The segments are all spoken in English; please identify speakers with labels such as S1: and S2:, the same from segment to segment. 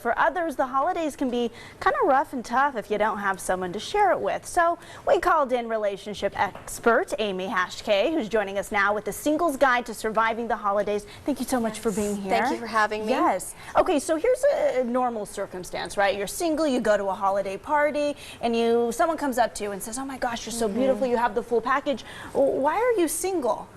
S1: For others, the holidays can be kind of rough and tough if you don't have someone to share it with. So we called in relationship expert Amy Hachquet, who's joining us now with the Singles Guide to Surviving the Holidays. Thank you so much for being here.
S2: Thank you for having me.
S1: Yes. Okay, so here's a normal circumstance, right? You're single, you go to a holiday party, and someone comes up to you and says, "Oh my gosh, you're so beautiful, you have the full package. Why are you single?"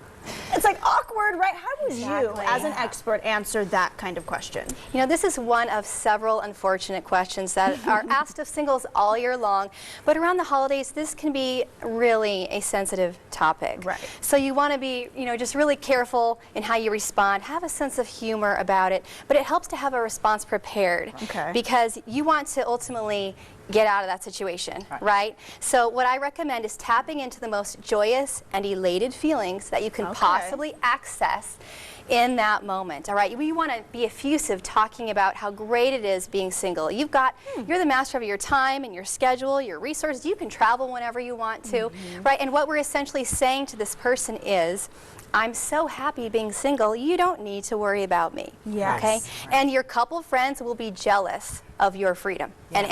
S1: It's like awkward, right? How would you, as an expert, answer that kind of question?
S2: You know, this is one of several unfortunate questions that are asked of singles all year long. But around the holidays, this can be really a sensitive topic.
S1: Right.
S2: So you want to be, just really careful in how you respond. Have a sense of humor about it. But it helps to have a response prepared.
S1: Okay.
S2: Because you want to ultimately get out of that situation, right? So what I recommend is tapping into the most joyous and elated feelings that you can possibly access in that moment, all right? We want to be effusive talking about how great it is being single. You're the master of your time and your schedule, your resources. You can travel whenever you want to, right? And what we're essentially saying to this person is, I'm so happy being single, you don't need to worry about me, okay? And your couple friends will be jealous of your freedom. And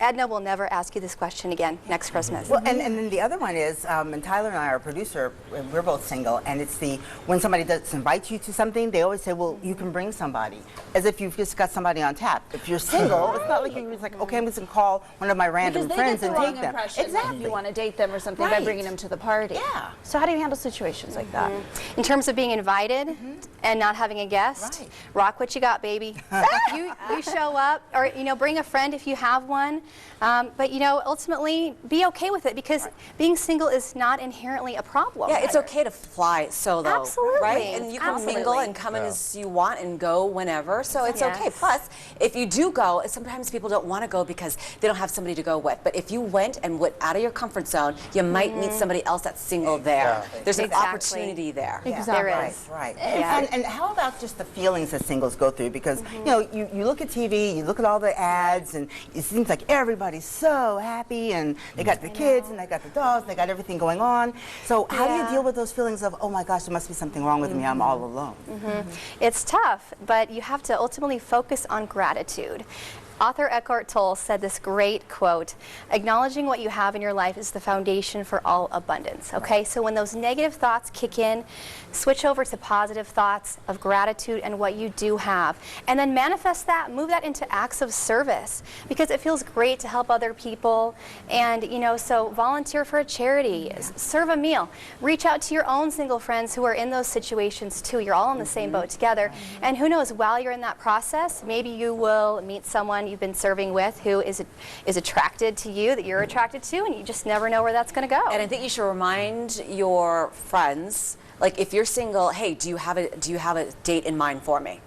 S2: Edna will never ask you this question again next Christmas.
S3: Well, and then the other one is, and Tyler and I, our producer, we're both single, and it's when somebody does invite you to something, they always say, well, you can bring somebody, as if you've just got somebody on tap. If you're single, it's not like you're just like, okay, I'm just going to call one of my random friends and take them.
S1: Exactly. You want to date them or something by bringing them to the party. Yeah. So how do you handle situations like that?
S2: In terms of being invited and not having a guest, rock what you got, baby. you show up, or bring a friend if you have one, but ultimately be okay with it, because being single is not inherently a problem.
S4: Yeah, it's okay to fly solo,
S2: absolutely,
S4: right? And you can mingle and come in as you want and go whenever, so it's okay. Plus, if you do go, sometimes people don't want to go because they don't have somebody to go with, but if you went and went out of your comfort zone, you might meet somebody else that's single there. There's an opportunity there.
S2: There is.
S3: Right. And how about just the feelings that singles go through? Because you look at TV, you look at all the ads, and it seems like everybody's so happy, and they got the kids, and they got the dogs, and they got everything going on. So how do you deal with those feelings of, oh my gosh, there must be something wrong with me, I'm all alone?
S2: It's tough, but you have to ultimately focus on gratitude. Author Eckhart Tolle said this great quote, acknowledging what you have in your life is the foundation for all abundance, okay? So when those negative thoughts kick in, switch over to positive thoughts of gratitude and what you do have. And then manifest that, move that into acts of service, because it feels great to help other people. And, so volunteer for a charity, serve a meal, reach out to your own single friends who are in those situations too. You're all in the same boat together. And who knows, while you're in that process, maybe you will meet someone you've been serving with who is attracted to you, that you're attracted to, and you just never know where that's going to go.
S4: And I think you should remind your friends, like if you're single, hey, do you have a date in mind for me?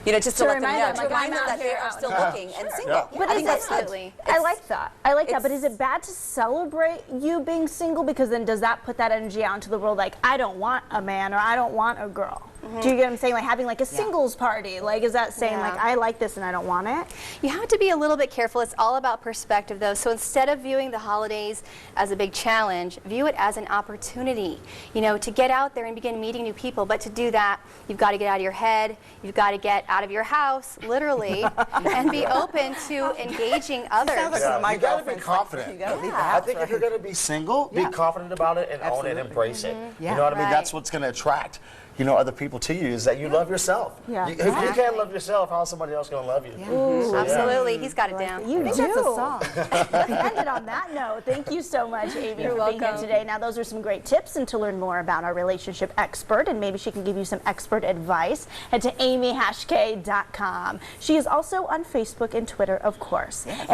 S4: Just to let them know, to remind them that they are still looking and single.
S1: But I think that's absolutely. I like that. I like that. But is it bad to celebrate you being single? Because then does that put that energy out into the world? Like, I don't want a man, or I don't want a girl. Do you get what I'm saying? Like having like a singles party. Like, is that saying like, I like this and I don't want it?
S2: You have to be a little bit careful. It's all about perspective though. So instead of viewing the holidays as a big challenge, view it as an opportunity, to get out there and begin meeting new people. But to do that, you've got to get out of your head. You've got to get out of your house, literally, and be open to engaging others.
S5: You got to be confident. I think if you're going to be single, be confident about it and own it, embrace it. You know what I mean? That's what's going to attract other people to you, is that you love yourself. If you can't love yourself, how is somebody else going to love you?
S2: So, absolutely. He's got it down.
S1: You do. That's a song. Let's end it on that note. Thank you so much, Amy, for being here today. Now, those are some great tips, and to learn more about our relationship expert, and maybe she can give you some expert advice, head to amyhachquet.com. She is also on Facebook and Twitter, of course.